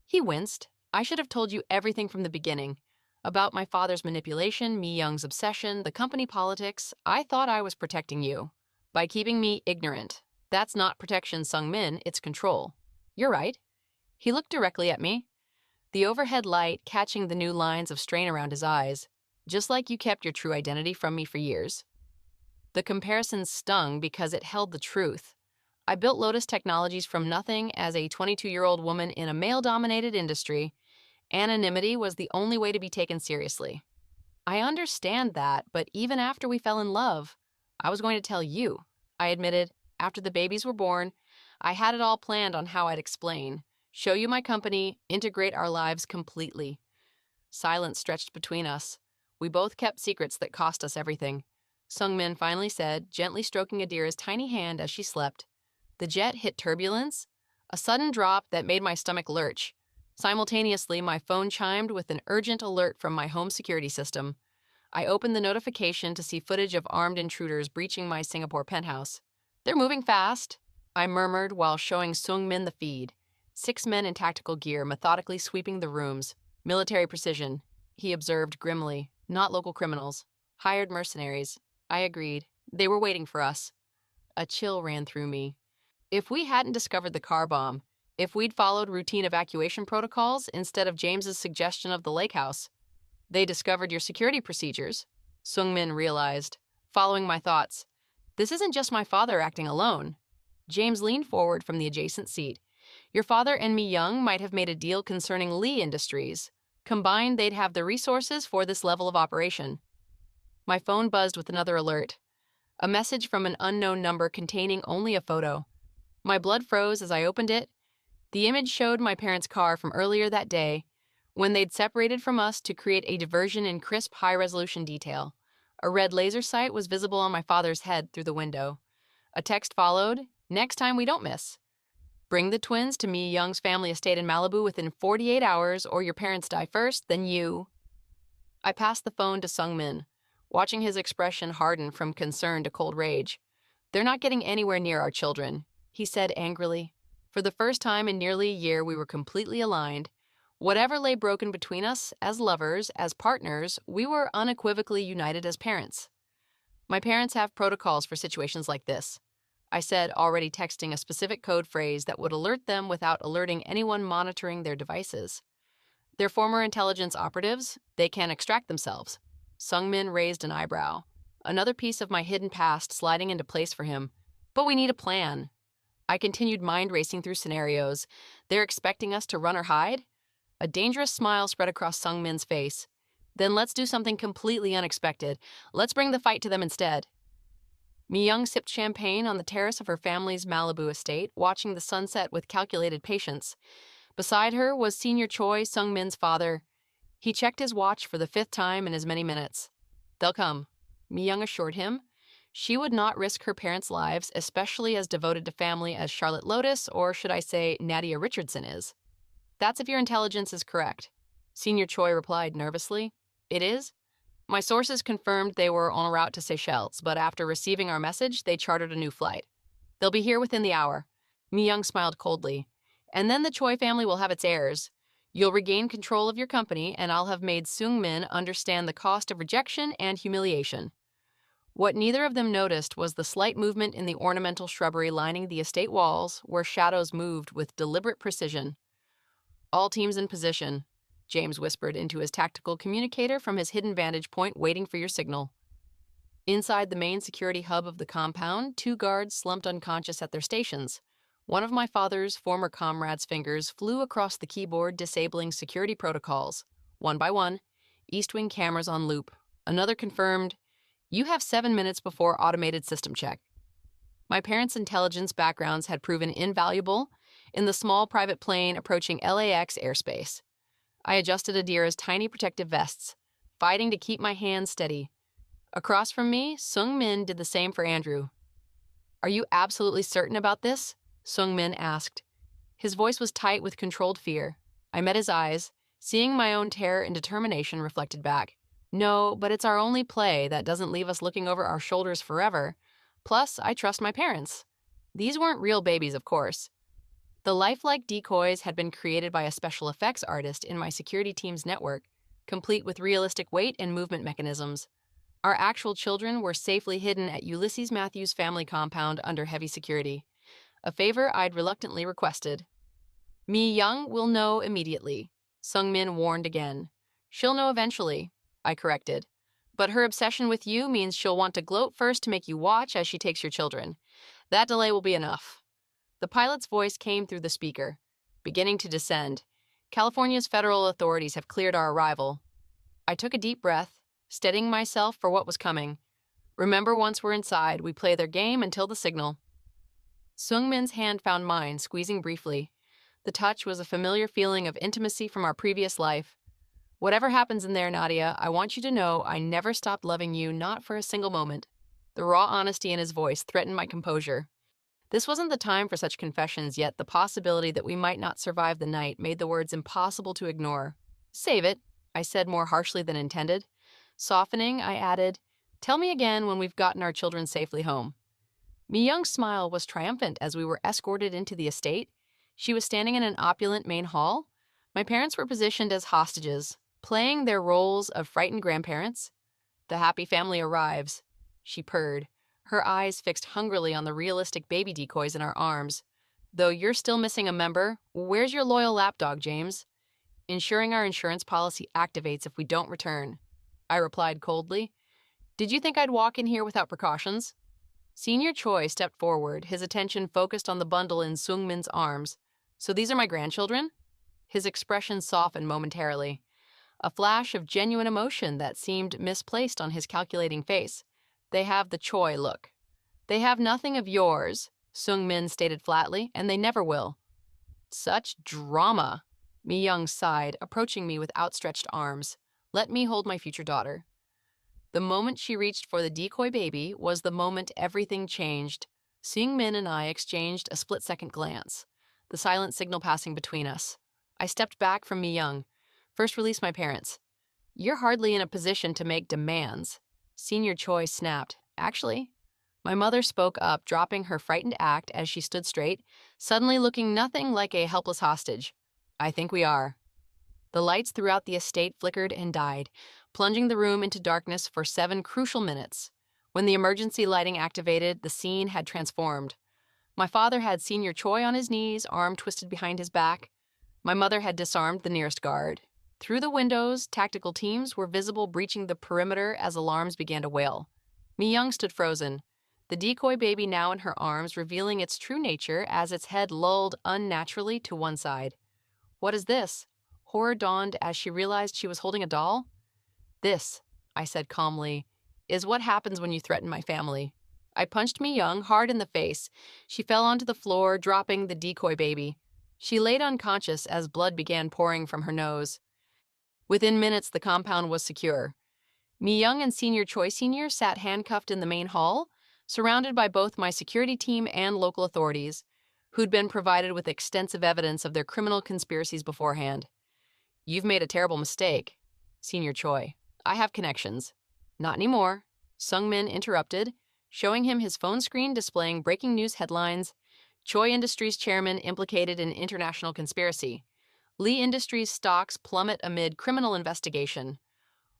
He winced. "I should have told you everything from the beginning. About my father's manipulation, Mi Young's obsession, the company politics. I thought I was protecting you. By keeping me ignorant. That's not protection, Sung-min, it's control." "You're right." He looked directly at me, the overhead light catching the new lines of strain around his eyes. "Just like you kept your true identity from me for years." The comparison stung because it held the truth. I built Lotus Technologies from nothing as a 22-year-old woman in a male-dominated industry. Anonymity was the only way to be taken seriously. I understand that, but even after we fell in love, I was going to tell you, I admitted. After the babies were born, I had it all planned on how I'd explain, show you my company, integrate our lives completely. Silence stretched between us. We both kept secrets that cost us everything. Sung-min finally said, gently stroking Adira's tiny hand as she slept. The jet hit turbulence, a sudden drop that made my stomach lurch. Simultaneously, my phone chimed with an urgent alert from my home security system. I opened the notification to see footage of armed intruders breaching my Singapore penthouse. "They're moving fast," I murmured while showing Sung-min the feed. 6 men in tactical gear methodically sweeping the rooms. "Military precision," he observed grimly. "Not local criminals. Hired mercenaries." I agreed. They were waiting for us. A chill ran through me. If we hadn't discovered the car bomb, if we'd followed routine evacuation protocols instead of James's suggestion of the lake house. "They discovered your security procedures," Sung-min realized, following my thoughts. "This isn't just my father acting alone." James leaned forward from the adjacent seat. "Your father and Mi Young might have made a deal concerning Lee Industries. Combined, they'd have the resources for this level of operation." My phone buzzed with another alert. A message from an unknown number containing only a photo. My blood froze as I opened it. The image showed my parents' car from earlier that day, when they'd separated from us to create a diversion in crisp, high-resolution detail. A red laser sight was visible on my father's head through the window. A text followed, "Next time we don't miss. Bring the twins to Mi Young's family estate in Malibu within 48 hours, or your parents die first, then you." I passed the phone to Sung-min, watching his expression harden from concern to cold rage. "They're not getting anywhere near our children," he said angrily. For the first time in nearly a year, we were completely aligned. Whatever lay broken between us, as lovers, as partners, we were unequivocally united as parents. "My parents have protocols for situations like this," I said, already texting a specific code phrase that would alert them without alerting anyone monitoring their devices. "They're former intelligence operatives. They can extract themselves." Sung-min raised an eyebrow. Another piece of my hidden past sliding into place for him. "But we need a plan." I continued mind-racing through scenarios. "They're expecting us to run or hide?" A dangerous smile spread across Sung-min's face. "Then let's do something completely unexpected. Let's bring the fight to them instead." Mi Young sipped champagne on the terrace of her family's Malibu estate, watching the sunset with calculated patience. Beside her was Senior Choi, Sung-min's father. He checked his watch for the 5th time in as many minutes. "They'll come," Mi Young assured him. She would not risk her parents' lives, especially as devoted to family as Charlotte Lotus, or should I say Nadia Richardson is. "That's if your intelligence is correct," Senior Choi replied nervously. "It is?" "My sources confirmed they were en route to Seychelles, but after receiving our message, they chartered a new flight. They'll be here within the hour." Mi Young smiled coldly. "And then the Choi family will have its heirs. You'll regain control of your company, and I'll have made Seung-min understand the cost of rejection and humiliation. What neither of them noticed was the slight movement in the ornamental shrubbery lining the estate walls, where shadows moved with deliberate precision. All teams in position, James whispered into his tactical communicator from his hidden vantage point, waiting for your signal. Inside the main security hub of the compound, 2 guards slumped unconscious at their stations. One of my father's former comrades' fingers flew across the keyboard, disabling security protocols. One by one, East Wing cameras on loop. Another confirmed, "You have 7 minutes before automated system check." My parents' intelligence backgrounds had proven invaluable in the small private plane approaching LAX airspace. I adjusted Adira's tiny protective vests, fighting to keep my hands steady. Across from me, Seung-min did the same for Andrew. "Are you absolutely certain about this?" Seung-min asked. His voice was tight with controlled fear. I met his eyes, seeing my own terror and determination reflected back. "No, but it's our only play that doesn't leave us looking over our shoulders forever. Plus, I trust my parents. These weren't real babies, of course." The lifelike decoys had been created by a special effects artist in my security team's network, complete with realistic weight and movement mechanisms. Our actual children were safely hidden at Ulysses Matthews' family compound under heavy security, a favor I'd reluctantly requested. "Mi Young will know immediately," Seung-min warned again. "She'll know eventually," I corrected. "But her obsession with you means she'll want to gloat first to make you watch as she takes your children. That delay will be enough." The pilot's voice came through the speaker, beginning to descend. "California's federal authorities have cleared our arrival." I took a deep breath, steadying myself for what was coming. "Remember, once we're inside, we play their game until the signal." Seung-min's hand found mine, squeezing briefly. The touch was a familiar feeling of intimacy from our previous life. "Whatever happens in there, Nadia, I want you to know I never stopped loving you, not for a single moment." The raw honesty in his voice threatened my composure. This wasn't the time for such confessions, yet the possibility that we might not survive the night made the words impossible to ignore. "Save it," I said more harshly than intended. Softening, I added, "Tell me again when we've gotten our children safely home." Mi Young's smile was triumphant as we were escorted into the estate. She was standing in an opulent main hall. My parents were positioned as hostages, playing their roles of frightened grandparents. "The happy family arrives," she purred, her eyes fixed hungrily on the realistic baby decoys in our arms. "Though you're still missing a member, where's your loyal lapdog, James?" "Ensuring our insurance policy activates if we don't return," I replied coldly. "Did you think I'd walk in here without precautions?" Senior Choi stepped forward, his attention focused on the bundle in Seung-min's arms. "So these are my grandchildren?" His expression softened momentarily, a flash of genuine emotion that seemed misplaced on his calculating face. "They have the Choi look." "They have nothing of yours," Seung-min stated flatly, "and they never will." "Such drama," Mi Young sighed, approaching me with outstretched arms. "Let me hold my future daughter." The moment she reached for the decoy baby was the moment everything changed. Seung-min and I exchanged a split-second glance, the silent signal passing between us. I stepped back from Mi Young. "First release my parents." "You're hardly in a position to make demands," Senior Choi snapped. "Actually." My mother spoke up, dropping her frightened act as she stood straight, suddenly looking nothing like a helpless hostage. "I think we are." The lights throughout the estate flickered and died, plunging the room into darkness for 7 crucial minutes. When the emergency lighting activated, the scene had transformed. My father had Senior Choi on his knees, arm twisted behind his back. My mother had disarmed the nearest guard. Through the windows, tactical teams were visible breaching the perimeter as alarms began to wail. Mi Young stood frozen, the decoy baby now in her arms, revealing its true nature as its head lulled unnaturally to one side. "What is this?" Horror dawned as she realized she was holding a doll. "This," I said calmly, "is what happens when you threaten my family." I punched Mi Young hard in the face. She fell onto the floor, dropping the decoy baby. She laid unconscious as blood began pouring from her nose. Within minutes, the compound was secure. Mi Young and Senior Choi Sr. sat handcuffed in the main hall, surrounded by both my security team and local authorities, who'd been provided with extensive evidence of their criminal conspiracies beforehand. "You've made a terrible mistake." Senior Choi. "I have connections." "Not anymore," Seung-min interrupted, showing him his phone screen displaying breaking news headlines. "Choi Industries chairman implicated in international conspiracy. Lee Industries stocks plummet amid criminal investigation.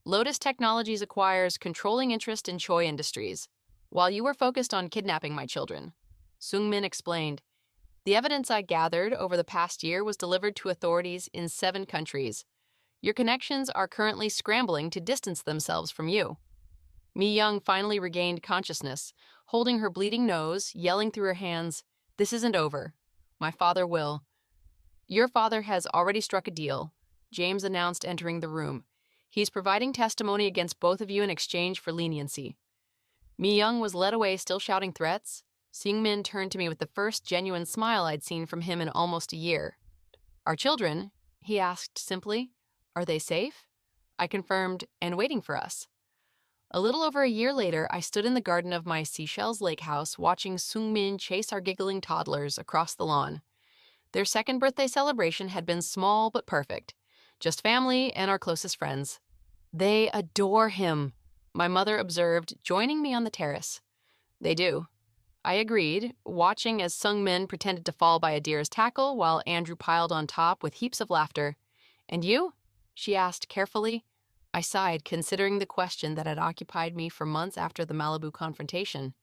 Lotus Technologies acquires controlling interest in Choi Industries. While you were focused on kidnapping my children, Sung-min explained, the evidence I gathered over the past year was delivered to authorities in 7 countries. Your connections are currently scrambling to distance themselves from you. Mi Young finally regained consciousness, holding her bleeding nose, yelling through her hands, "This isn't over. My father will." "Your father has already struck a deal," James announced, entering the room. "He's providing testimony against both of you in exchange for leniency." Mi Young was led away, still shouting threats. Seung-min turned to me with the first genuine smile I'd seen from him in almost a year. "Our children?" he asked simply. "Are they safe?" I confirmed, "and waiting for us." A little over a year later, I stood in the garden of my Seychelles lake house watching Seung-min chase our giggling toddlers across the lawn. Their second birthday celebration had been small but perfect. Just family and our closest friends. "They adore him," my mother observed, joining me on the terrace. "They do," I agreed, watching as Sung-min pretended to fall by a deer's tackle while Andrew piled on top with heaps of laughter. "And you?" she asked carefully. I sighed, considering the question that had occupied me for months after the Malibu confrontation.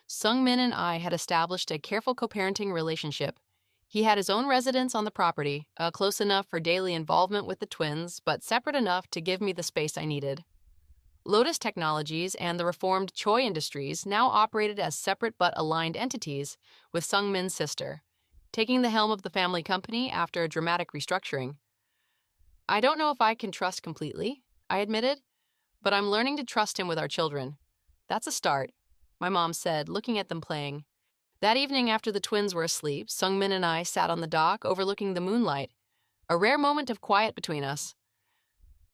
Sung-min and I had established a careful co-parenting relationship. He had his own residence on the property, close enough for daily involvement with the twins, but separate enough to give me the space I needed. Lotus Technologies and the reformed Choi Industries now operated as separate but aligned entities, with Sung-min's sister, taking the helm of the family company after a dramatic restructuring. "I don't know if I can trust completely," I admitted, "but I'm learning to trust him with our children." "That's a start," my mom said, looking at them playing. That evening after the twins were asleep, Sung-min and I sat on the dock overlooking the moonlight, a rare moment of quiet between us.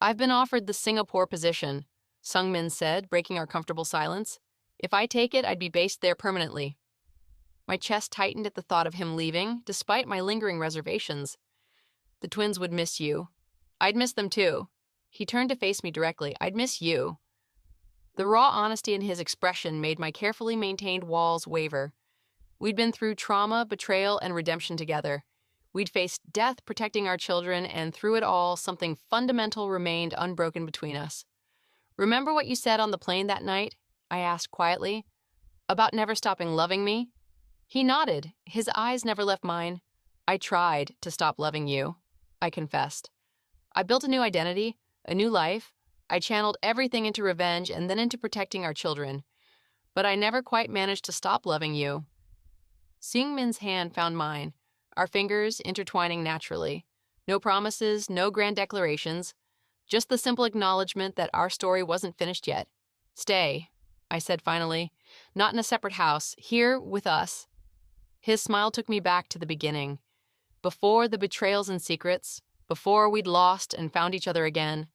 "I've been offered the Singapore position," Sung-min said, breaking our comfortable silence. "If I take it, I'd be based there permanently." My chest tightened at the thought of him leaving, despite my lingering reservations. "The twins would miss you." "I'd miss them too." He turned to face me directly. "I'd miss you." The raw honesty in his expression made my carefully maintained walls waver. We'd been through trauma, betrayal, and redemption together. We'd faced death protecting our children, and through it all, something fundamental remained unbroken between us. "Remember what you said on the plane that night?" I asked quietly. "About never stopping loving me?" He nodded. His eyes never left mine. "I tried to stop loving you," I confessed. "I built a new identity, a new life. I channeled everything into revenge and then into protecting our children. But I never quite managed to stop loving you." Seung-min's hand found mine, our fingers intertwining naturally. No promises, no grand declarations, just the simple acknowledgement that our story wasn't finished yet. "Stay," I said finally. "Not in a separate house, here with us." His smile took me back to the beginning. Before the betrayals and secrets, before we'd lost and found each other again,